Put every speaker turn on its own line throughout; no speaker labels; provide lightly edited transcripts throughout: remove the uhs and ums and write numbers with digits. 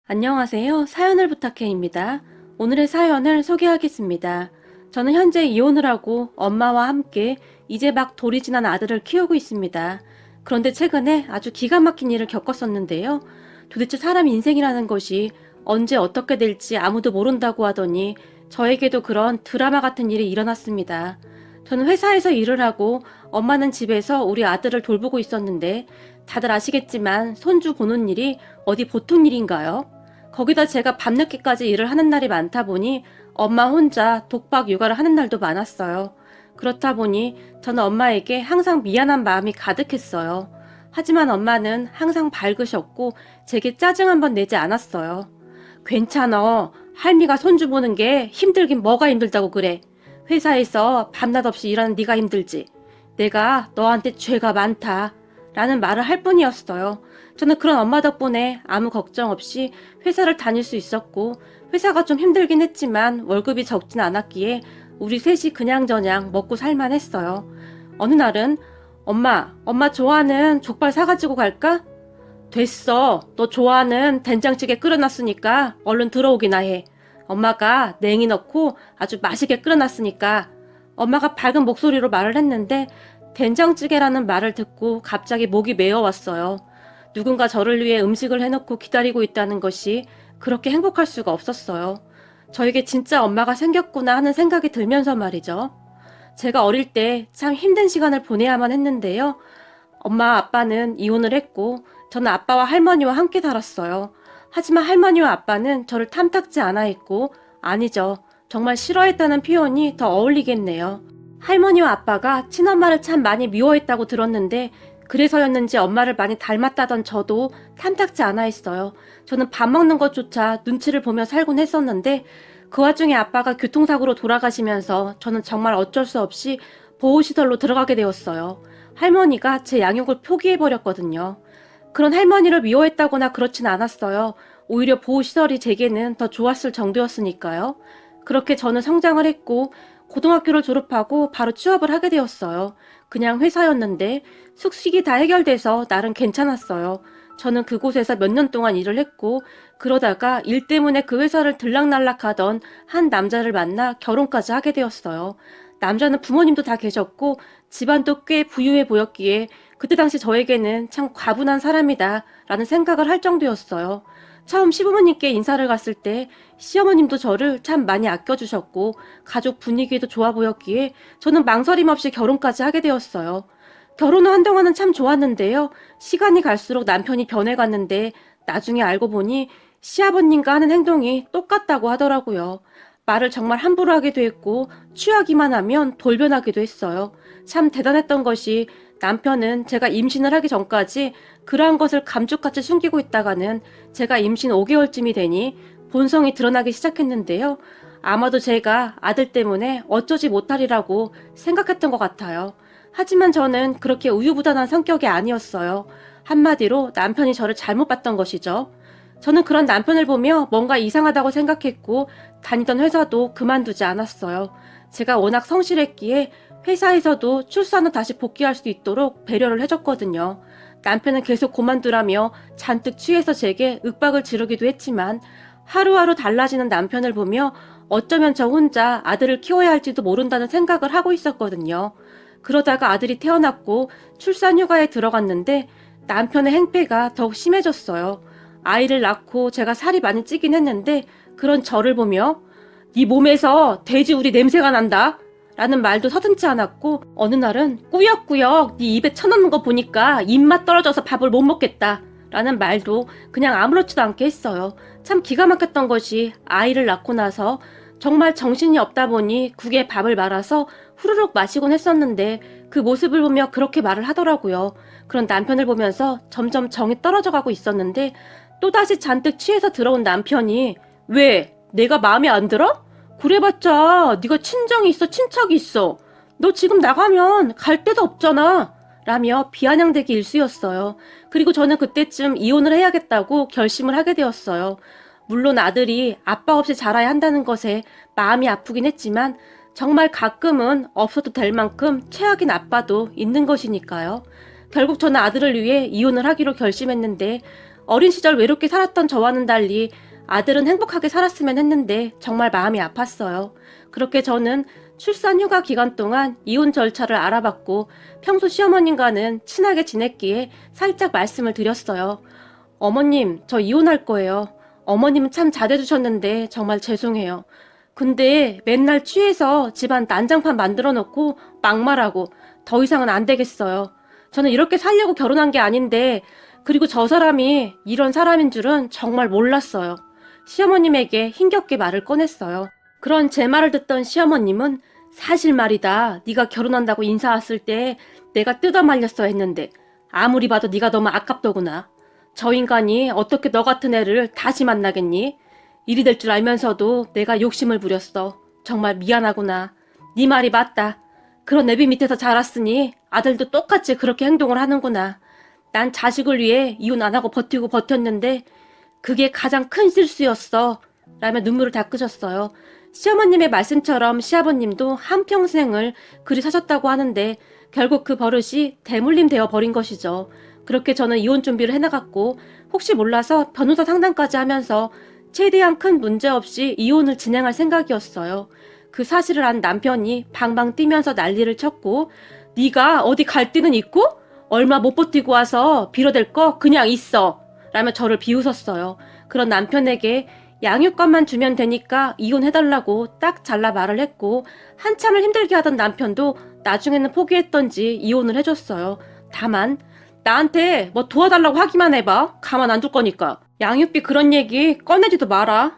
안녕하세요. 사연을 부탁해입니다. 오늘의 사연을 소개하겠습니다. 저는 현재 이혼을 하고 엄마와 함께 이제 막 돌이 지난 아들을 키우고 있습니다. 그런데 최근에 아주 기가 막힌 일을 겪었었는데요. 도대체 사람 인생이라는 것이 언제 어떻게 될지 아무도 모른다고 하더니 저에게도 그런 드라마 같은 일이 일어났습니다. 저는 회사에서 일을 하고 엄마는 집에서 우리 아들을 돌보고 있었는데 다들 아시겠지만 손주 보는 일이 어디 보통 일인가요? 거기다 제가 밤늦게까지 일을 하는 날이 많다 보니 엄마 혼자 독박 육아를 하는 날도 많았어요. 그렇다 보니 저는 엄마에게 항상 미안한 마음이 가득했어요. 하지만 엄마는 항상 밝으셨고 제게 짜증 한 번 내지 않았어요. 괜찮아. 할미가 손주 보는 게 힘들긴 뭐가 힘들다고 그래. 회사에서 밤낮 없이 일하는 네가 힘들지. 내가 너한테 죄가 많다. 라는 말을 할 뿐이었어요. 저는 그런 엄마 덕분에 아무 걱정 없이 회사를 다닐 수 있었고 회사가 좀 힘들긴 했지만 월급이 적진 않았기에 우리 셋이 그냥저냥 먹고 살만했어요. 어느 날은 엄마 좋아하는 족발 사가지고 갈까? 됐어. 너 좋아하는 된장찌개 끓여놨으니까 얼른 들어오기나 해. 엄마가 냉이 넣고 아주 맛있게 끓여놨으니까. 엄마가 밝은 목소리로 말을 했는데 된장찌개라는 말을 듣고 갑자기 목이 메어왔어요. 누군가 저를 위해 음식을 해놓고 기다리고 있다는 것이 그렇게 행복할 수가 없었어요. 저에게 진짜 엄마가 생겼구나 하는 생각이 들면서 말이죠. 제가 어릴 때 참 힘든 시간을 보내야만 했는데요. 엄마 아빠는 이혼을 했고 저는 아빠와 할머니와 함께 살았어요. 하지만 할머니와 아빠는 저를 탐탁지 않아 했고 아니죠. 정말 싫어했다는 표현이 더 어울리겠네요. 할머니와 아빠가 친엄마를 참 많이 미워했다고 들었는데 그래서였는지 엄마를 많이 닮았다던 저도 탐탁지 않아 했어요. 저는 밥 먹는 것조차 눈치를 보며 살곤 했었는데 그 와중에 아빠가 교통사고로 돌아가시면서 저는 정말 어쩔 수 없이 보호시설로 들어가게 되었어요. 할머니가 제 양육을 포기해버렸거든요. 그런 할머니를 미워했다거나 그렇진 않았어요. 오히려 보호시설이 제게는 더 좋았을 정도였으니까요. 그렇게 저는 성장을 했고 고등학교를 졸업하고 바로 취업을 하게 되었어요. 그냥 회사였는데 숙식이 다 해결돼서 나름 괜찮았어요. 저는 그곳에서 몇 년 동안 일을 했고 그러다가 일 때문에 그 회사를 들락날락하던 한 남자를 만나 결혼까지 하게 되었어요. 남자는 부모님도 다 계셨고 집안도 꽤 부유해 보였기에 그때 당시 저에게는 참 과분한 사람이다 라는 생각을 할 정도였어요. 처음 시부모님께 인사를 갔을 때 시어머님도 저를 참 많이 아껴주셨고 가족 분위기도 좋아 보였기에 저는 망설임 없이 결혼까지 하게 되었어요. 결혼 후 한동안은 참 좋았는데요. 시간이 갈수록 남편이 변해갔는데 나중에 알고 보니 시아버님과 하는 행동이 똑같다고 하더라고요. 말을 정말 함부로 하기도 했고 취하기만 하면 돌변하기도 했어요. 참 대단했던 것이 남편은 제가 임신을 하기 전까지 그러한 것을 감쪽같이 숨기고 있다가는 제가 임신 5개월쯤이 되니 본성이 드러나기 시작했는데요. 아마도 제가 아들 때문에 어쩌지 못하리라고 생각했던 것 같아요. 하지만 저는 그렇게 우유부단한 성격이 아니었어요. 한마디로 남편이 저를 잘못 봤던 것이죠. 저는 그런 남편을 보며 뭔가 이상하다고 생각했고 다니던 회사도 그만두지 않았어요. 제가 워낙 성실했기에 회사에서도 출산 후 다시 복귀할 수 있도록 배려를 해줬거든요. 남편은 계속 그만두라며 잔뜩 취해서 제게 윽박을 지르기도 했지만 하루하루 달라지는 남편을 보며 어쩌면 저 혼자 아들을 키워야 할지도 모른다는 생각을 하고 있었거든요. 그러다가 아들이 태어났고 출산 휴가에 들어갔는데 남편의 행패가 더욱 심해졌어요. 아이를 낳고 제가 살이 많이 찌긴 했는데 그런 저를 보며 네 몸에서 돼지우리 냄새가 난다 라는 말도 서슴지 않았고 어느 날은 꾸역꾸역 네 입에 쳐넣는 거 보니까 입맛 떨어져서 밥을 못 먹겠다 라는 말도 그냥 아무렇지도 않게 했어요. 참 기가 막혔던 것이 아이를 낳고 나서 정말 정신이 없다 보니 국에 밥을 말아서 후루룩 마시곤 했었는데 그 모습을 보며 그렇게 말을 하더라고요. 그런 남편을 보면서 점점 정이 떨어져 가고 있었는데 또다시 잔뜩 취해서 들어온 남편이 왜? 내가 마음에 안 들어? 그래봤자 네가 친정이 있어 친척이 있어. 너 지금 나가면 갈 데도 없잖아. 라며 비아냥대기 일쑤였어요. 그리고 저는 그때쯤 이혼을 해야겠다고 결심을 하게 되었어요. 물론 아들이 아빠 없이 자라야 한다는 것에 마음이 아프긴 했지만 정말 가끔은 없어도 될 만큼 최악인 아빠도 있는 것이니까요. 결국 저는 아들을 위해 이혼을 하기로 결심했는데 어린 시절 외롭게 살았던 저와는 달리 아들은 행복하게 살았으면 했는데 정말 마음이 아팠어요. 그렇게 저는 출산 휴가 기간 동안 이혼 절차를 알아봤고 평소 시어머님과는 친하게 지냈기에 살짝 말씀을 드렸어요. 어머님, 저 이혼할 거예요. 어머님은 참 잘해주셨는데 정말 죄송해요. 근데 맨날 취해서 집안 난장판 만들어 놓고 막말하고 더 이상은 안 되겠어요. 저는 이렇게 살려고 결혼한 게 아닌데 그리고 저 사람이 이런 사람인 줄은 정말 몰랐어요. 시어머님에게 힘겹게 말을 꺼냈어요. 그런 제 말을 듣던 시어머님은 사실 말이다. 네가 결혼한다고 인사 왔을 때 내가 뜯어말렸어야 했는데 아무리 봐도 네가 너무 아깝더구나. 저 인간이 어떻게 너 같은 애를 다시 만나겠니? 일이 될 줄 알면서도 내가 욕심을 부렸어. 정말 미안하구나. 네 말이 맞다. 그런 애비 밑에서 자랐으니 아들도 똑같이 그렇게 행동을 하는구나. 난 자식을 위해 이혼 안 하고 버티고 버텼는데 그게 가장 큰 실수였어. 라며 눈물을 닦으셨어요. 시어머님의 말씀처럼 시아버님도 한평생을 그리 사셨다고 하는데 결국 그 버릇이 대물림 되어 버린 것이죠. 그렇게 저는 이혼 준비를 해나갔고 혹시 몰라서 변호사 상담까지 하면서 최대한 큰 문제 없이 이혼을 진행할 생각이었어요. 그 사실을 안 남편이 방방 뛰면서 난리를 쳤고 네가 어디 갈 데는 있고 얼마 못 버티고 와서 빌어댈 거 그냥 있어 라며 저를 비웃었어요. 그런 남편에게 양육권만 주면 되니까 이혼해달라고 딱 잘라 말을 했고 한참을 힘들게 하던 남편도 나중에는 포기했던지 이혼을 해줬어요. 다만 나한테 뭐 도와달라고 하기만 해봐. 가만 안 둘 거니까. 양육비 그런 얘기 꺼내지도 마라.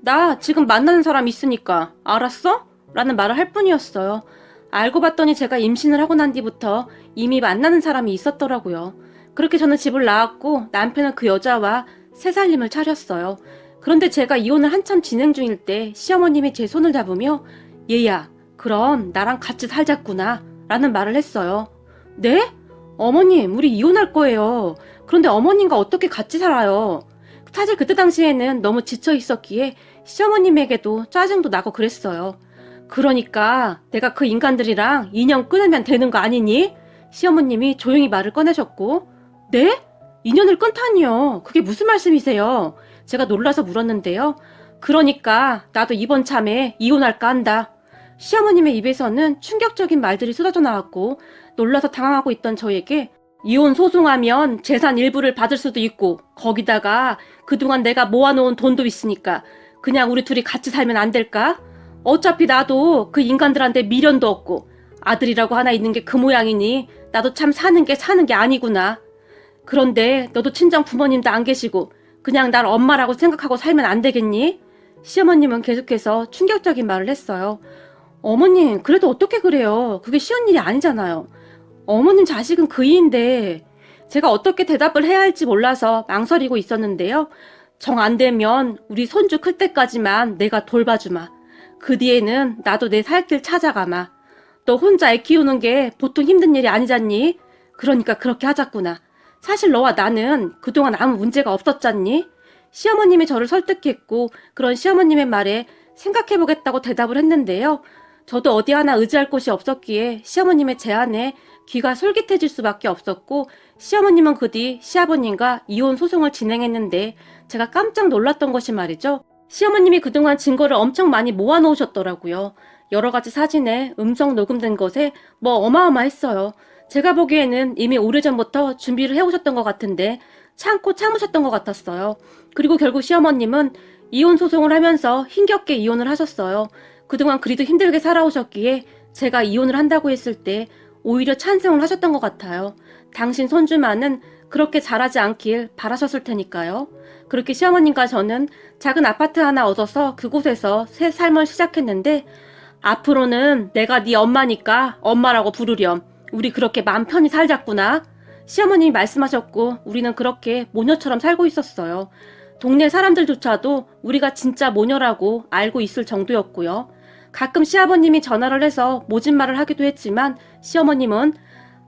나 지금 만나는 사람 있으니까 알았어? 라는 말을 할 뿐이었어요. 알고 봤더니 제가 임신을 하고 난 뒤부터 이미 만나는 사람이 있었더라고요. 그렇게 저는 집을 나왔고 남편은 그 여자와 새 살림을 차렸어요. 그런데 제가 이혼을 한참 진행 중일 때 시어머님이 제 손을 잡으며 얘야, 그럼 나랑 같이 살자꾸나 라는 말을 했어요. 네? 어머님, 우리 이혼할 거예요. 그런데 어머님과 어떻게 같이 살아요? 사실 그때 당시에는 너무 지쳐 있었기에 시어머님에게도 짜증도 나고 그랬어요. 그러니까 내가 그 인간들이랑 인연 끊으면 되는 거 아니니? 시어머님이 조용히 말을 꺼내셨고 네? 인연을 끊다니요. 그게 무슨 말씀이세요? 제가 놀라서 물었는데요. 그러니까 나도 이번 참에 이혼할까 한다. 시어머님의 입에서는 충격적인 말들이 쏟아져 나왔고 놀라서 당황하고 있던 저에게 이혼 소송하면 재산 일부를 받을 수도 있고 거기다가 그동안 내가 모아놓은 돈도 있으니까 그냥 우리 둘이 같이 살면 안 될까? 어차피 나도 그 인간들한테 미련도 없고 아들이라고 하나 있는 게 그 모양이니 나도 참 사는 게 아니구나. 그런데 너도 친정 부모님도 안 계시고 그냥 날 엄마라고 생각하고 살면 안 되겠니? 시어머님은 계속해서 충격적인 말을 했어요. 어머님, 그래도 어떻게 그래요? 그게 쉬운 일이 아니잖아요. 어머님 자식은 그이인데 제가 어떻게 대답을 해야 할지 몰라서 망설이고 있었는데요. 정 안 되면 우리 손주 클 때까지만 내가 돌봐주마. 그 뒤에는 나도 내 살 길 찾아가마. 너 혼자 애 키우는 게 보통 힘든 일이 아니잖니? 그러니까 그렇게 하자꾸나. 사실 너와 나는 그동안 아무 문제가 없었잖니? 시어머님이 저를 설득했고 그런 시어머님의 말에 생각해보겠다고 대답을 했는데요. 저도 어디 하나 의지할 곳이 없었기에 시어머님의 제안에 귀가 솔깃해질 수밖에 없었고 시어머님은 그 뒤 시아버님과 이혼 소송을 진행했는데 제가 깜짝 놀랐던 것이 말이죠. 시어머님이 그동안 증거를 엄청 많이 모아놓으셨더라고요. 여러 가지 사진에 음성 녹음된 것에 뭐 어마어마했어요. 제가 보기에는 이미 오래전부터 준비를 해오셨던 것 같은데 참고 참으셨던 것 같았어요. 그리고 결국 시어머님은 이혼 소송을 하면서 힘겹게 이혼을 하셨어요. 그동안 그리도 힘들게 살아오셨기에 제가 이혼을 한다고 했을 때 오히려 찬성을 하셨던 것 같아요. 당신 손주만은 그렇게 잘하지 않길 바라셨을 테니까요. 그렇게 시어머님과 저는 작은 아파트 하나 얻어서 그곳에서 새 삶을 시작했는데 앞으로는 내가 네 엄마니까 엄마라고 부르렴. 우리 그렇게 맘 편히 살자꾸나. 시어머님이 말씀하셨고 우리는 그렇게 모녀처럼 살고 있었어요. 동네 사람들조차도 우리가 진짜 모녀라고 알고 있을 정도였고요. 가끔 시아버님이 전화를 해서 모진 말을 하기도 했지만 시어머님은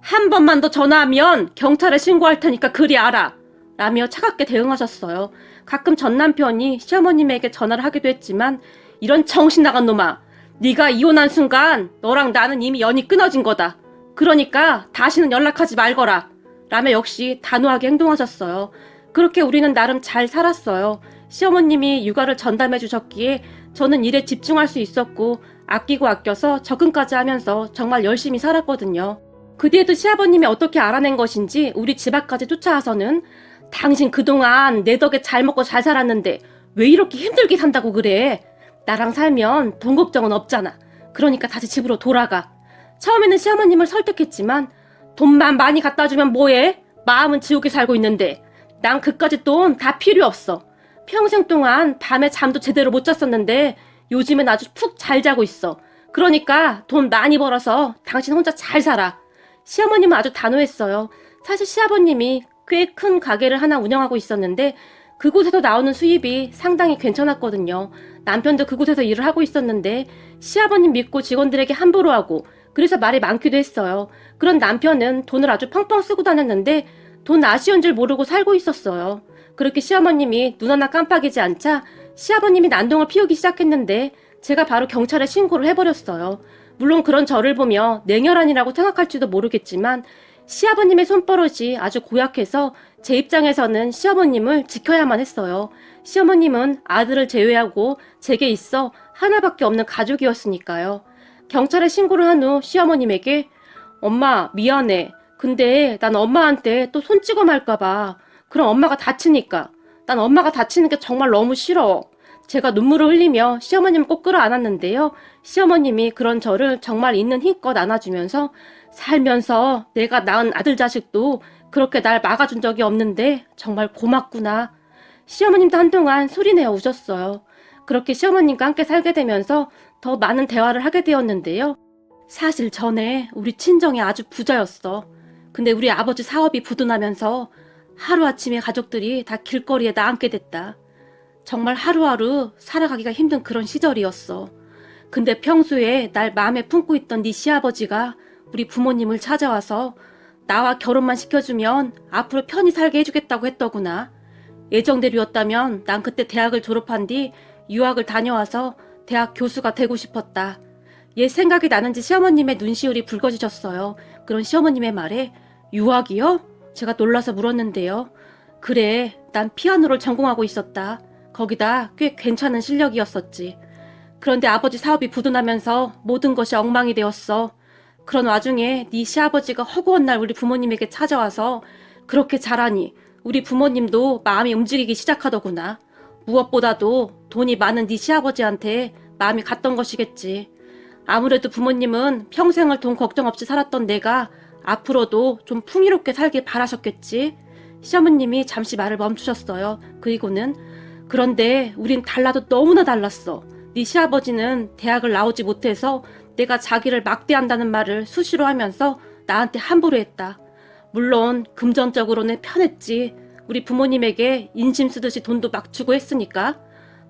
한 번만 더 전화하면 경찰에 신고할 테니까 그리 알아 라며 차갑게 대응하셨어요. 가끔 전 남편이 시어머님에게 전화를 하기도 했지만 이런 정신 나간 놈아, 네가 이혼한 순간 너랑 나는 이미 연이 끊어진 거다. 그러니까 다시는 연락하지 말거라 라며 역시 단호하게 행동하셨어요. 그렇게 우리는 나름 잘 살았어요. 시어머님이 육아를 전담해 주셨기에 저는 일에 집중할 수 있었고 아끼고 아껴서 적응까지 하면서 정말 열심히 살았거든요. 그 뒤에도 시아버님이 어떻게 알아낸 것인지 우리 집 앞까지 쫓아와서는 당신 그동안 내 덕에 잘 먹고 잘 살았는데 왜 이렇게 힘들게 산다고 그래? 나랑 살면 돈 걱정은 없잖아. 그러니까 다시 집으로 돌아가. 처음에는 시어머님을 설득했지만 돈만 많이 갖다 주면 뭐해? 마음은 지옥에 살고 있는데 난 그까짓 돈 다 필요 없어. 평생 동안 밤에 잠도 제대로 못 잤었는데 요즘엔 아주 푹 잘 자고 있어. 그러니까 돈 많이 벌어서 당신 혼자 잘 살아. 시어머님은 아주 단호했어요. 사실 시아버님이 꽤 큰 가게를 하나 운영하고 있었는데 그곳에서 나오는 수입이 상당히 괜찮았거든요. 남편도 그곳에서 일을 하고 있었는데 시아버님 믿고 직원들에게 함부로 하고 그래서 말이 많기도 했어요. 그런 남편은 돈을 아주 펑펑 쓰고 다녔는데 돈 아쉬운 줄 모르고 살고 있었어요. 그렇게 시어머님이 눈 하나 깜빡이지 않자 시아버님이 난동을 피우기 시작했는데 제가 바로 경찰에 신고를 해버렸어요. 물론 그런 저를 보며 냉혈한이라고 생각할지도 모르겠지만 시아버님의 손버릇이 아주 고약해서 제 입장에서는 시어머님을 지켜야만 했어요. 시어머님은 아들을 제외하고 제게 있어 하나밖에 없는 가족이었으니까요. 경찰에 신고를 한 후 시어머님에게 엄마 미안해. 근데 난 엄마한테 또 손 찍어 말까봐. 그럼 엄마가 다치니까. 난 엄마가 다치는 게 정말 너무 싫어. 제가 눈물을 흘리며 시어머님을 꼭 끌어안았는데요. 시어머님이 그런 저를 정말 있는 힘껏 안아주면서 살면서 내가 낳은 아들 자식도 그렇게 날 막아준 적이 없는데 정말 고맙구나. 시어머님도 한동안 소리내어 우셨어요. 그렇게 시어머님과 함께 살게 되면서 더 많은 대화를 하게 되었는데요. 사실 전에 우리 친정이 아주 부자였어. 근데 우리 아버지 사업이 부도나면서 하루아침에 가족들이 다 길거리에 나앉게 됐다. 정말 하루하루 살아가기가 힘든 그런 시절이었어. 근데 평소에 날 마음에 품고 있던 네 시아버지가 우리 부모님을 찾아와서 나와 결혼만 시켜주면 앞으로 편히 살게 해주겠다고 했더구나. 예정대로였다면 난 그때 대학을 졸업한 뒤 유학을 다녀와서 대학 교수가 되고 싶었다. 옛 생각이 나는지 시어머님의 눈시울이 붉어지셨어요. 그런 시어머님의 말에 유학이요? 제가 놀라서 물었는데요. 그래, 난 피아노를 전공하고 있었다. 거기다 꽤 괜찮은 실력이었었지. 그런데 아버지 사업이 부도나면서 모든 것이 엉망이 되었어. 그런 와중에 네 시아버지가 허구한 날 우리 부모님에게 찾아와서 그렇게 잘하니 우리 부모님도 마음이 움직이기 시작하더구나. 무엇보다도 돈이 많은 네 시아버지한테 마음이 갔던 것이겠지. 아무래도 부모님은 평생을 돈 걱정 없이 살았던 내가 앞으로도 좀 풍요롭게 살길 바라셨겠지. 시어머님이 잠시 말을 멈추셨어요. 그리고는 그런데 우린 달라도 너무나 달랐어. 네 시아버지는 대학을 나오지 못해서 내가 자기를 막대한다는 말을 수시로 하면서 나한테 함부로 했다. 물론 금전적으로는 편했지. 우리 부모님에게 인심 쓰듯이 돈도 막 주고 했으니까.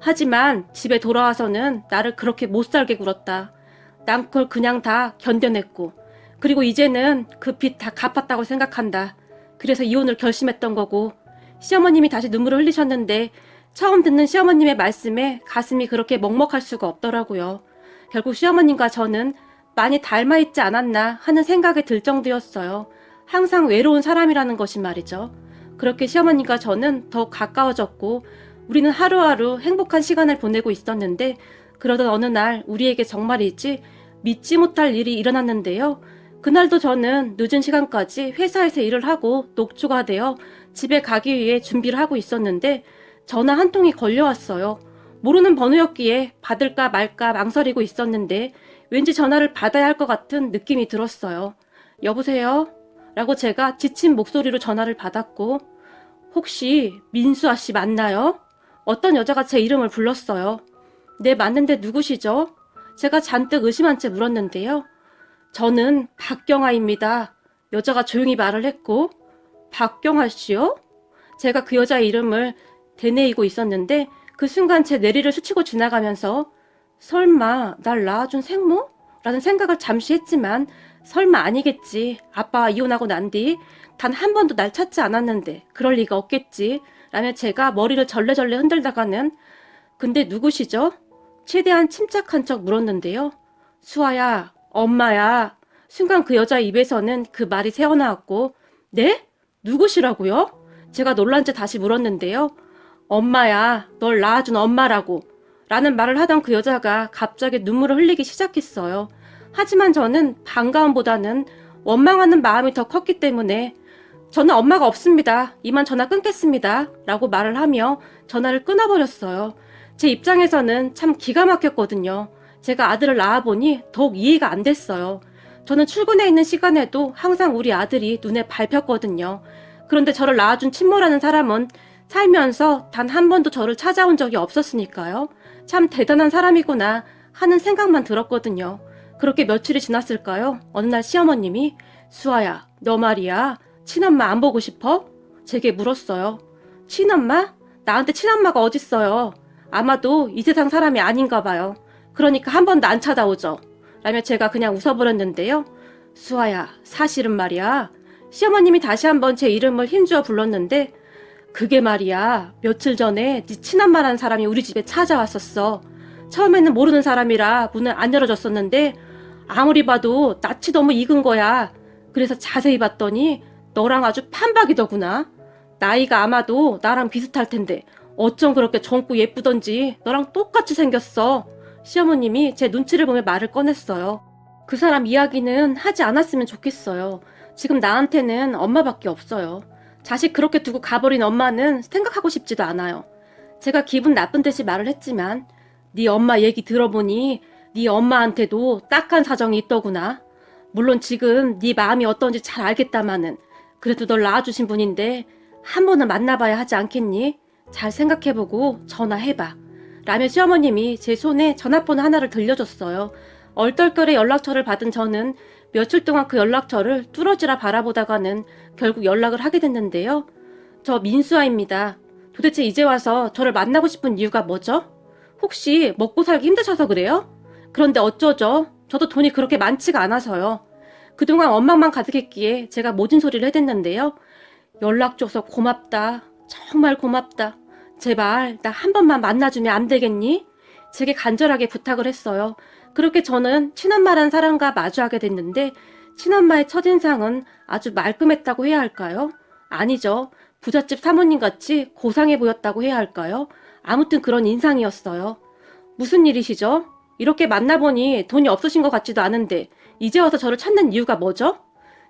하지만 집에 돌아와서는 나를 그렇게 못살게 굴었다. 난 그걸 그냥 다 견뎌냈고 그리고 이제는 그 빚 다 갚았다고 생각한다. 그래서 이혼을 결심했던 거고. 시어머님이 다시 눈물을 흘리셨는데 처음 듣는 시어머님의 말씀에 가슴이 그렇게 먹먹할 수가 없더라고요. 결국 시어머님과 저는 많이 닮아있지 않았나 하는 생각이 들 정도였어요. 항상 외로운 사람이라는 것이 말이죠. 그렇게 시어머님과 저는 더 가까워졌고 우리는 하루하루 행복한 시간을 보내고 있었는데 그러던 어느 날 우리에게 정말이지 믿지 못할 일이 일어났는데요. 그날도 저는 늦은 시간까지 회사에서 일을 하고 녹초가 되어 집에 가기 위해 준비를 하고 있었는데 전화 한 통이 걸려왔어요. 모르는 번호였기에 받을까 말까 망설이고 있었는데 왠지 전화를 받아야 할 것 같은 느낌이 들었어요. 여보세요? 라고 제가 지친 목소리로 전화를 받았고 혹시 민수아 씨 맞나요? 어떤 여자가 제 이름을 불렀어요. 네, 맞는데 누구시죠? 제가 잔뜩 의심한 채 물었는데요. 저는 박경아입니다. 여자가 조용히 말을 했고 박경아 씨요? 제가 그 여자의 이름을 되뇌이고 있었는데 그 순간 제 내리를 스치고 지나가면서 설마 날 낳아준 생모? 라는 생각을 잠시 했지만 설마 아니겠지. 아빠와 이혼하고 난 뒤 단 한 번도 날 찾지 않았는데 그럴 리가 없겠지. 라며 제가 머리를 절레절레 흔들다가는 근데 누구시죠? 최대한 침착한 척 물었는데요. 수아야, 엄마야. 순간 그 여자 입에서는 그 말이 새어나왔고 네? 누구시라고요? 제가 놀란 채 다시 물었는데요. 엄마야, 널 낳아준 엄마라고. 라는 말을 하던 그 여자가 갑자기 눈물을 흘리기 시작했어요. 하지만 저는 반가움보다는 원망하는 마음이 더 컸기 때문에 저는 엄마가 없습니다. 이만 전화 끊겠습니다. 라고 말을 하며 전화를 끊어버렸어요. 제 입장에서는 참 기가 막혔거든요. 제가 아들을 낳아보니 더욱 이해가 안 됐어요. 저는 출근해 있는 시간에도 항상 우리 아들이 눈에 밟혔거든요. 그런데 저를 낳아준 친모라는 사람은 살면서 단 한 번도 저를 찾아온 적이 없었으니까요. 참 대단한 사람이구나 하는 생각만 들었거든요. 그렇게 며칠이 지났을까요? 어느 날 시어머님이 수아야, 너 말이야. 친엄마 안 보고 싶어? 제게 물었어요. 친엄마? 나한테 친엄마가 어딨어요. 아마도 이 세상 사람이 아닌가 봐요. 그러니까 한 번도 안 찾아오죠. 라며 제가 그냥 웃어버렸는데요. 수아야, 사실은 말이야. 시어머님이 다시 한번 제 이름을 힘주어 불렀는데 그게 말이야. 며칠 전에 네 친엄마라는 사람이 우리 집에 찾아왔었어. 처음에는 모르는 사람이라 문을 안 열어줬었는데 아무리 봐도 낯이 너무 익은 거야. 그래서 자세히 봤더니 너랑 아주 판박이더구나. 나이가 아마도 나랑 비슷할 텐데 어쩜 그렇게 젊고 예쁘던지 너랑 똑같이 생겼어. 시어머님이 제 눈치를 보며 말을 꺼냈어요. 그 사람 이야기는 하지 않았으면 좋겠어요. 지금 나한테는 엄마밖에 없어요. 자식 그렇게 두고 가버린 엄마는 생각하고 싶지도 않아요. 제가 기분 나쁜 듯이 말을 했지만 네 엄마 얘기 들어보니 네 엄마한테도 딱한 사정이 있더구나. 물론 지금 네 마음이 어떤지 잘 알겠다마는 그래도 널 낳아주신 분인데 한 번은 만나봐야 하지 않겠니? 잘 생각해보고 전화해봐. 라며 시어머님이 제 손에 전화번호 하나를 들려줬어요. 얼떨결에 연락처를 받은 저는 며칠 동안 그 연락처를 뚫어지라 바라보다가는 결국 연락을 하게 됐는데요. 저 민수아입니다. 도대체 이제 와서 저를 만나고 싶은 이유가 뭐죠? 혹시 먹고 살기 힘드셔서 그래요? 그런데 어쩌죠? 저도 돈이 그렇게 많지가 않아서요. 그동안 원망만 가득했기에 제가 모진 소리를 해댔는데요. 연락 줘서 고맙다. 정말 고맙다. 제발 나 한 번만 만나주면 안 되겠니? 제게 간절하게 부탁을 했어요. 그렇게 저는 친엄마란 사람과 마주하게 됐는데 친엄마의 첫인상은 아주 말끔했다고 해야 할까요? 아니죠. 부잣집 사모님같이 고상해 보였다고 해야 할까요? 아무튼 그런 인상이었어요. 무슨 일이시죠? 이렇게 만나보니 돈이 없으신 것 같지도 않은데 이제 와서 저를 찾는 이유가 뭐죠?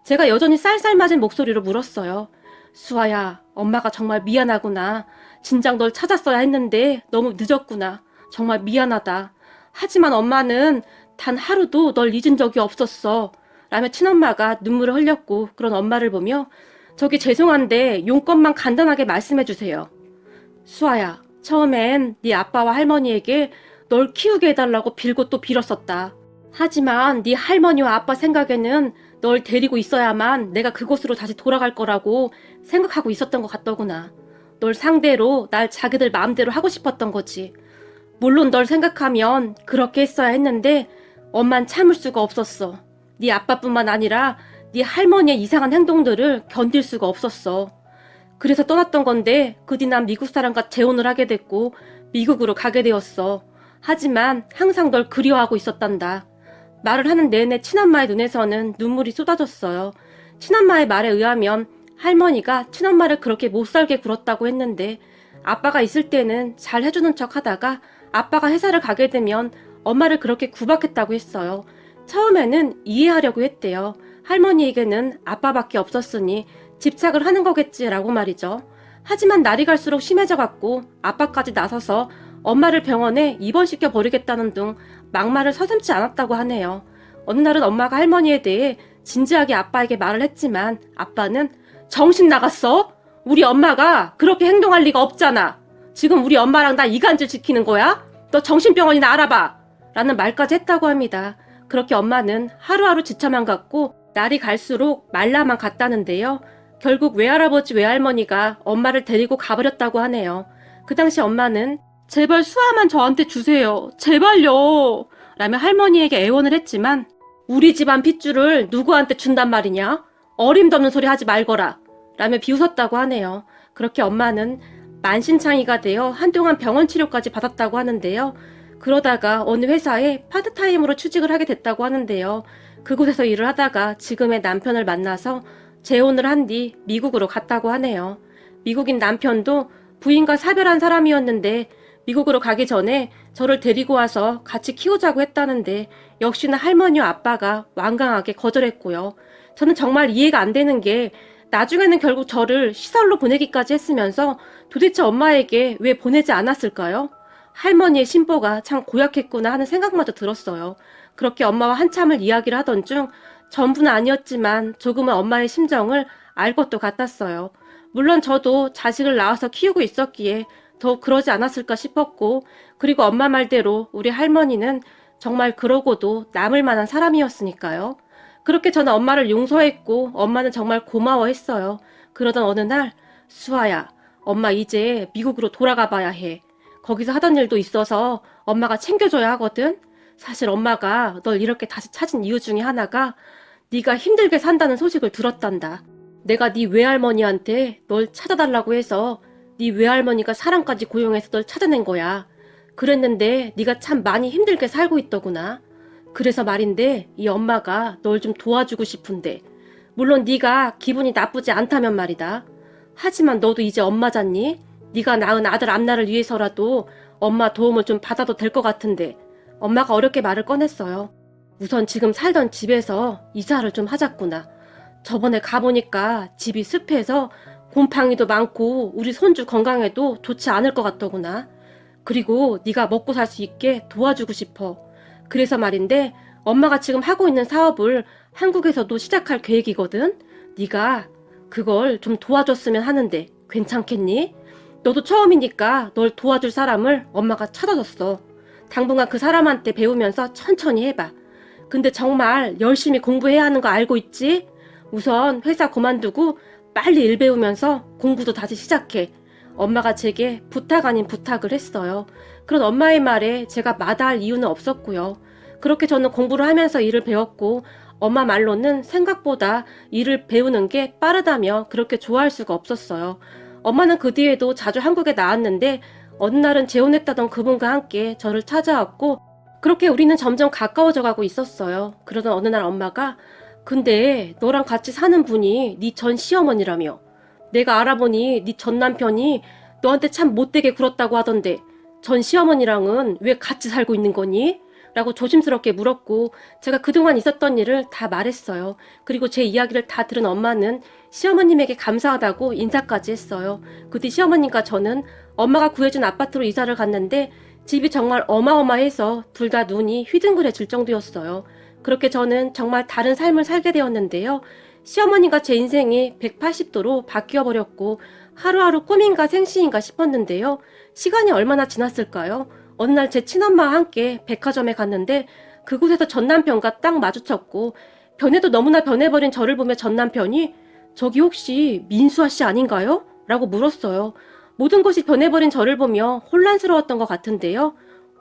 제가 여전히 쌀쌀맞은 목소리로 물었어요. 수아야, 엄마가 정말 미안하구나. 진작 널 찾았어야 했는데 너무 늦었구나. 정말 미안하다. 하지만 엄마는 단 하루도 널 잊은 적이 없었어. 라며 친엄마가 눈물을 흘렸고 그런 엄마를 보며 저기 죄송한데 용건만 간단하게 말씀해 주세요. 수아야, 처음엔 네 아빠와 할머니에게 널 키우게 해달라고 빌고 또 빌었었다. 하지만 네 할머니와 아빠 생각에는 널 데리고 있어야만 내가 그곳으로 다시 돌아갈 거라고 생각하고 있었던 것 같더구나. 널 상대로 날 자기들 마음대로 하고 싶었던 거지. 물론 널 생각하면 그렇게 했어야 했는데 엄만 참을 수가 없었어. 네 아빠뿐만 아니라 네 할머니의 이상한 행동들을 견딜 수가 없었어. 그래서 떠났던 건데 그 뒤 난 미국 사람과 재혼을 하게 됐고 미국으로 가게 되었어. 하지만 항상 널 그리워하고 있었단다. 말을 하는 내내 친엄마의 눈에서는 눈물이 쏟아졌어요. 친엄마의 말에 의하면 할머니가 친엄마를 그렇게 못살게 굴었다고 했는데 아빠가 있을 때는 잘 해주는 척 하다가 아빠가 회사를 가게 되면 엄마를 그렇게 구박했다고 했어요. 처음에는 이해하려고 했대요. 할머니에게는 아빠밖에 없었으니 집착을 하는 거겠지라고 말이죠. 하지만 날이 갈수록 심해져갔고 아빠까지 나서서 엄마를 병원에 입원시켜 버리겠다는 등 막말을 서슴지 않았다고 하네요. 어느 날은 엄마가 할머니에 대해 진지하게 아빠에게 말을 했지만 아빠는 정신 나갔어? 우리 엄마가 그렇게 행동할 리가 없잖아. 지금 우리 엄마랑 나 이간질 지키는 거야? 너 정신병원이나 알아봐. 라는 말까지 했다고 합니다. 그렇게 엄마는 하루하루 지쳐만 갔고 날이 갈수록 말라만 갔다는데요. 결국 외할아버지 외할머니가 엄마를 데리고 가버렸다고 하네요. 그 당시 엄마는 제발 수아만 저한테 주세요. 제발요. 라며 할머니에게 애원을 했지만 우리 집안 핏줄을 누구한테 준단 말이냐? 어림도 없는 소리 하지 말거라. 라며 비웃었다고 하네요. 그렇게 엄마는 만신창이가 되어 한동안 병원 치료까지 받았다고 하는데요. 그러다가 어느 회사에 파트타임으로 취직을 하게 됐다고 하는데요. 그곳에서 일을 하다가 지금의 남편을 만나서 재혼을 한 뒤 미국으로 갔다고 하네요. 미국인 남편도 부인과 사별한 사람이었는데 미국으로 가기 전에 저를 데리고 와서 같이 키우자고 했다는데 역시나 할머니와 아빠가 완강하게 거절했고요. 저는 정말 이해가 안 되는 게 나중에는 결국 저를 시설로 보내기까지 했으면서 도대체 엄마에게 왜 보내지 않았을까요? 할머니의 심보가 참 고약했구나 하는 생각마저 들었어요. 그렇게 엄마와 한참을 이야기를 하던 중 전부는 아니었지만 조금은 엄마의 심정을 알 것도 같았어요. 물론 저도 자식을 낳아서 키우고 있었기에 더욱 그러지 않았을까 싶었고, 그리고 엄마 말대로 우리 할머니는 정말 그러고도 남을 만한 사람이었으니까요. 그렇게 저는 엄마를 용서했고 엄마는 정말 고마워했어요. 그러던 어느 날, 수아야, 엄마 이제 미국으로 돌아가 봐야 해. 거기서 하던 일도 있어서 엄마가 챙겨줘야 하거든. 사실 엄마가 널 이렇게 다시 찾은 이유 중에 하나가 네가 힘들게 산다는 소식을 들었단다. 내가 네 외할머니한테 널 찾아달라고 해서 네 외할머니가 사람까지 고용해서 널 찾아낸 거야. 그랬는데 네가 참 많이 힘들게 살고 있더구나. 그래서 말인데 이 엄마가 널 좀 도와주고 싶은데, 물론 네가 기분이 나쁘지 않다면 말이다. 하지만 너도 이제 엄마잖니? 네가 낳은 아들 앞날을 위해서라도 엄마 도움을 좀 받아도 될 것 같은데. 엄마가 어렵게 말을 꺼냈어요. 우선 지금 살던 집에서 이사를 좀 하자꾸나. 저번에 가보니까 집이 습해서 곰팡이도 많고 우리 손주 건강에도 좋지 않을 것 같더구나. 그리고 네가 먹고 살 수 있게 도와주고 싶어. 그래서 말인데 엄마가 지금 하고 있는 사업을 한국에서도 시작할 계획이거든. 네가 그걸 좀 도와줬으면 하는데 괜찮겠니? 너도 처음이니까 널 도와줄 사람을 엄마가 찾아줬어. 당분간 그 사람한테 배우면서 천천히 해봐. 근데 정말 열심히 공부해야 하는 거 알고 있지? 우선 회사 그만두고 빨리 일 배우면서 공부도 다시 시작해. 엄마가 제게 부탁 아닌 부탁을 했어요. 그런 엄마의 말에 제가 마다할 이유는 없었고요. 그렇게 저는 공부를 하면서 일을 배웠고 엄마 말로는 생각보다 일을 배우는 게 빠르다며 그렇게 좋아할 수가 없었어요. 엄마는 그 뒤에도 자주 한국에 나왔는데 어느 날은 재혼했다던 그분과 함께 저를 찾아왔고 그렇게 우리는 점점 가까워져 가고 있었어요. 그러던 어느 날 엄마가 근데 너랑 같이 사는 분이 네 전 시어머니라며. 내가 알아보니 네 전 남편이 너한테 참 못되게 굴었다고 하던데 전 시어머니랑은 왜 같이 살고 있는 거니? 라고 조심스럽게 물었고 제가 그동안 있었던 일을 다 말했어요. 그리고 제 이야기를 다 들은 엄마는 시어머님에게 감사하다고 인사까지 했어요. 그 뒤 시어머님과 저는 엄마가 구해준 아파트로 이사를 갔는데 집이 정말 어마어마해서 둘 다 눈이 휘둥그레질 정도였어요. 그렇게 저는 정말 다른 삶을 살게 되었는데요. 시어머니가 제 인생이 180도로 바뀌어버렸고 하루하루 꿈인가 생시인가 싶었는데요. 시간이 얼마나 지났을까요? 어느 날 제 친엄마와 함께 백화점에 갔는데 그곳에서 전남편과 딱 마주쳤고 변해도 너무나 변해버린 저를 보며 전남편이 저기 혹시 민수아 씨 아닌가요? 라고 물었어요. 모든 것이 변해버린 저를 보며 혼란스러웠던 것 같은데요.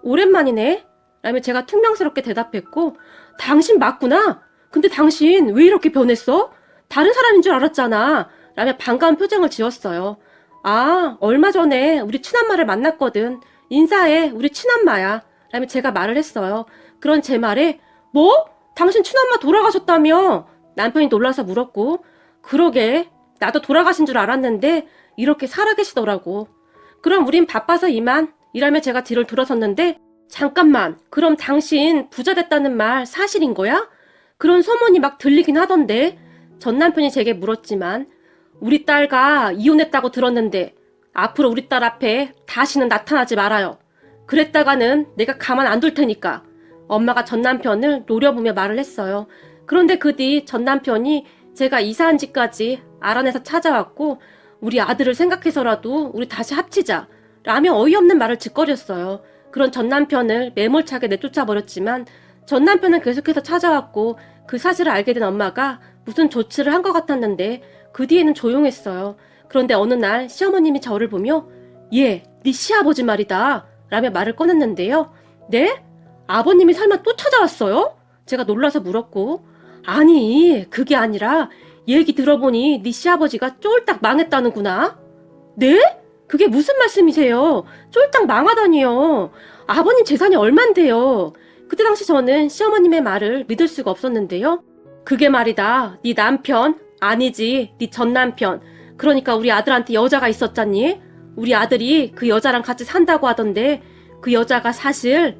오랜만이네? 라며 제가 퉁명스럽게 대답했고 당신 맞구나? 근데 당신 왜 이렇게 변했어? 다른 사람인 줄 알았잖아. 라며 반가운 표정을 지었어요. 아, 얼마 전에 우리 친엄마를 만났거든. 인사해, 우리 친엄마야. 라며 제가 말을 했어요. 그런 제 말에 뭐? 당신 친엄마 돌아가셨다며? 남편이 놀라서 물었고 그러게, 나도 돌아가신 줄 알았는데 이렇게 살아계시더라고. 그럼 우린 바빠서 이만. 이라며 제가 뒤를 돌아섰는데 잠깐만, 그럼 당신 부자 됐다는 말 사실인 거야? 그런 소문이 막 들리긴 하던데. 전 남편이 제게 물었지만 우리 딸과 이혼했다고 들었는데 앞으로 우리 딸 앞에 다시는 나타나지 말아요. 그랬다가는 내가 가만 안 둘 테니까. 엄마가 전 남편을 노려보며 말을 했어요. 그런데 그 뒤 전 남편이 제가 이사한 집까지 알아내서 찾아왔고 우리 아들을 생각해서라도 우리 다시 합치자 라며 어이없는 말을 짓거렸어요. 그런 전 남편을 매몰차게 내쫓아버렸지만 전 남편은 계속해서 찾아왔고 그 사실을 알게 된 엄마가 무슨 조치를 한 것 같았는데 그 뒤에는 조용했어요. 그런데 어느 날 시어머님이 저를 보며 얘, 네 시아버지 말이다 라며 말을 꺼냈는데요. 네? 아버님이 설마 또 찾아왔어요? 제가 놀라서 물었고 아니, 그게 아니라 얘기 들어보니 네 시아버지가 쫄딱 망했다는구나. 네? 그게 무슨 말씀이세요? 쫄딱 망하다니요. 아버님 재산이 얼만데요. 그때 당시 저는 시어머님의 말을 믿을 수가 없었는데요. 그게 말이다, 네 남편, 아니지, 네 전 남편, 그러니까 우리 아들한테 여자가 있었잖니? 우리 아들이 그 여자랑 같이 산다고 하던데 그 여자가 사실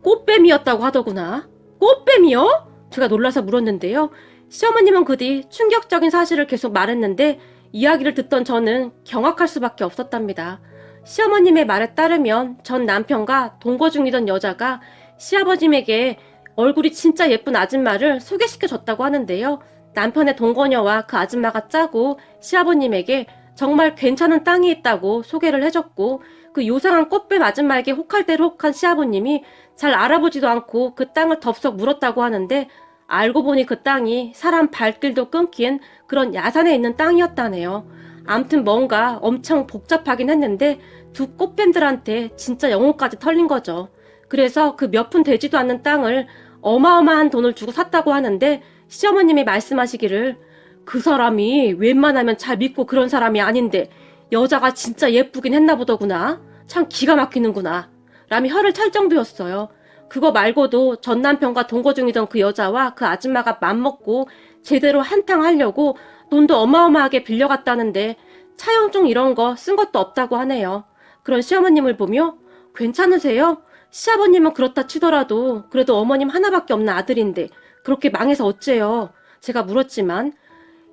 꽃뱀이었다고 하더구나. 꽃뱀이요? 제가 놀라서 물었는데요. 시어머님은 그 뒤 충격적인 사실을 계속 말했는데 이야기를 듣던 저는 경악할 수밖에 없었답니다. 시어머님의 말에 따르면 전 남편과 동거 중이던 여자가 시아버님에게 얼굴이 진짜 예쁜 아줌마를 소개시켜줬다고 하는데요. 남편의 동거녀와 그 아줌마가 짜고 시아버님에게 정말 괜찮은 땅이 있다고 소개를 해줬고 그 요상한 꽃뱀 아줌마에게 혹할 대로 혹한 시아버님이 잘 알아보지도 않고 그 땅을 덥석 물었다고 하는데 알고 보니 그 땅이 사람 발길도 끊긴 그런 야산에 있는 땅이었다네요. 암튼 뭔가 엄청 복잡하긴 했는데 두 꽃뱀들한테 진짜 영혼까지 털린 거죠. 그래서 그 몇 푼 되지도 않는 땅을 어마어마한 돈을 주고 샀다고 하는데 시어머님이 말씀하시기를 그 사람이 웬만하면 잘 믿고 그런 사람이 아닌데 여자가 진짜 예쁘긴 했나 보더구나. 참 기가 막히는구나. 라며 혀를 찰 정도였어요. 그거 말고도 전 남편과 동거 중이던 그 여자와 그 아줌마가 맘먹고 제대로 한탕 하려고 돈도 어마어마하게 빌려갔다는데 차용증 이런 거 쓴 것도 없다고 하네요. 그런 시어머님을 보며 괜찮으세요? 시아버님은 그렇다 치더라도 그래도 어머님 하나밖에 없는 아들인데 그렇게 망해서 어째요? 제가 물었지만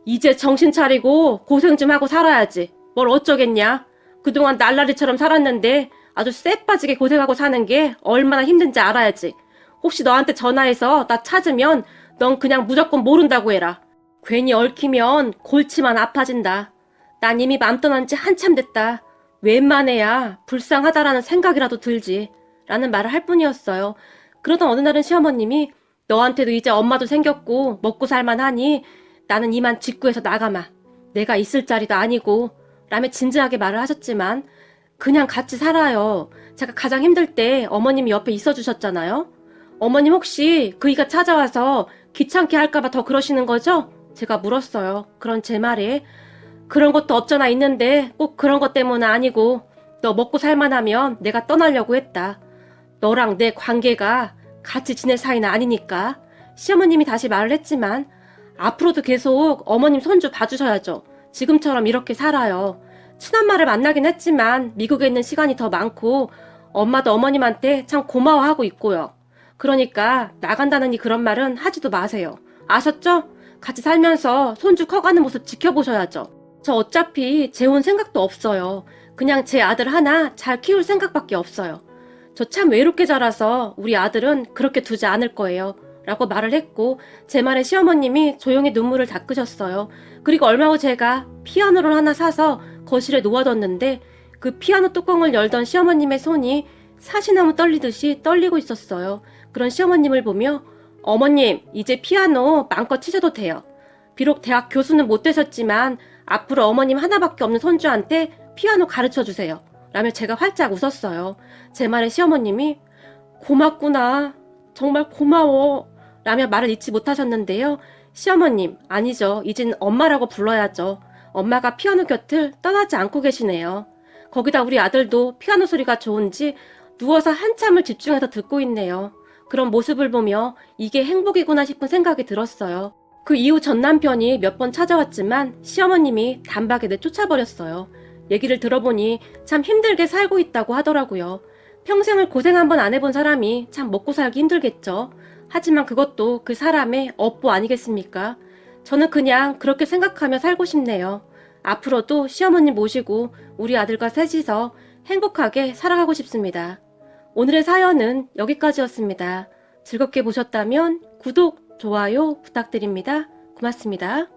이제 정신 차리고 고생 좀 하고 살아야지. 뭘 어쩌겠냐? 그동안 날라리처럼 살았는데 아주 쎄빠지게 고생하고 사는 게 얼마나 힘든지 알아야지. 혹시 너한테 전화해서 나 찾으면 넌 그냥 무조건 모른다고 해라. 괜히 얽히면 골치만 아파진다. 난 이미 맘 떠난 지 한참 됐다. 웬만해야 불쌍하다라는 생각이라도 들지. 라는 말을 할 뿐이었어요. 그러던 어느 날은 시어머님이 너한테도 이제 엄마도 생겼고 먹고 살만하니 나는 이만 직구해서 나가마. 내가 있을 자리도 아니고 라며 진지하게 말을 하셨지만 그냥 같이 살아요. 제가 가장 힘들 때 어머님이 옆에 있어주셨잖아요. 어머님 혹시 그이가 찾아와서 귀찮게 할까봐 더 그러시는 거죠? 제가 물었어요. 그런 제 말에 그런 것도 없잖아 있는데 꼭 그런 것 때문은 아니고 너 먹고 살만하면 내가 떠나려고 했다. 너랑 내 관계가 같이 지낼 사이는 아니니까. 시어머님이 다시 말을 했지만 앞으로도 계속 어머님 손주 봐주셔야죠. 지금처럼 이렇게 살아요. 친엄마를 만나긴 했지만 미국에 있는 시간이 더 많고 엄마도 어머님한테 참 고마워하고 있고요. 그러니까 나간다느니 그런 말은 하지도 마세요. 아셨죠? 같이 살면서 손주 커가는 모습 지켜보셔야죠. 저 어차피 재혼 생각도 없어요. 그냥 제 아들 하나 잘 키울 생각밖에 없어요. 저 참 외롭게 자라서 우리 아들은 그렇게 두지 않을 거예요. 라고 말을 했고 제 말에 시어머님이 조용히 눈물을 닦으셨어요. 그리고 얼마 후 제가 피아노를 하나 사서 거실에 놓아뒀는데 그 피아노 뚜껑을 열던 시어머님의 손이 사시나무 떨리듯이 떨리고 있었어요. 그런 시어머님을 보며 어머님 이제 피아노 마음껏 치셔도 돼요. 비록 대학 교수는 못 되셨지만 앞으로 어머님 하나밖에 없는 손주한테 피아노 가르쳐주세요. 라며 제가 활짝 웃었어요. 제 말에 시어머님이 고맙구나. 정말 고마워. 라며 말을 잊지 못하셨는데요. 시어머님, 아니죠. 이젠 엄마라고 불러야죠. 엄마가 피아노 곁을 떠나지 않고 계시네요. 거기다 우리 아들도 피아노 소리가 좋은지 누워서 한참을 집중해서 듣고 있네요. 그런 모습을 보며 이게 행복이구나 싶은 생각이 들었어요. 그 이후 전 남편이 몇 번 찾아왔지만 시어머님이 단박에 내쫓아버렸어요. 얘기를 들어보니 참 힘들게 살고 있다고 하더라고요. 평생을 고생 한번 안 해본 사람이 참 먹고 살기 힘들겠죠. 하지만 그것도 그 사람의 업보 아니겠습니까? 저는 그냥 그렇게 생각하며 살고 싶네요. 앞으로도 시어머님 모시고 우리 아들과 셋이서 행복하게 살아가고 싶습니다. 오늘의 사연은 여기까지였습니다. 즐겁게 보셨다면 구독, 좋아요 부탁드립니다. 고맙습니다.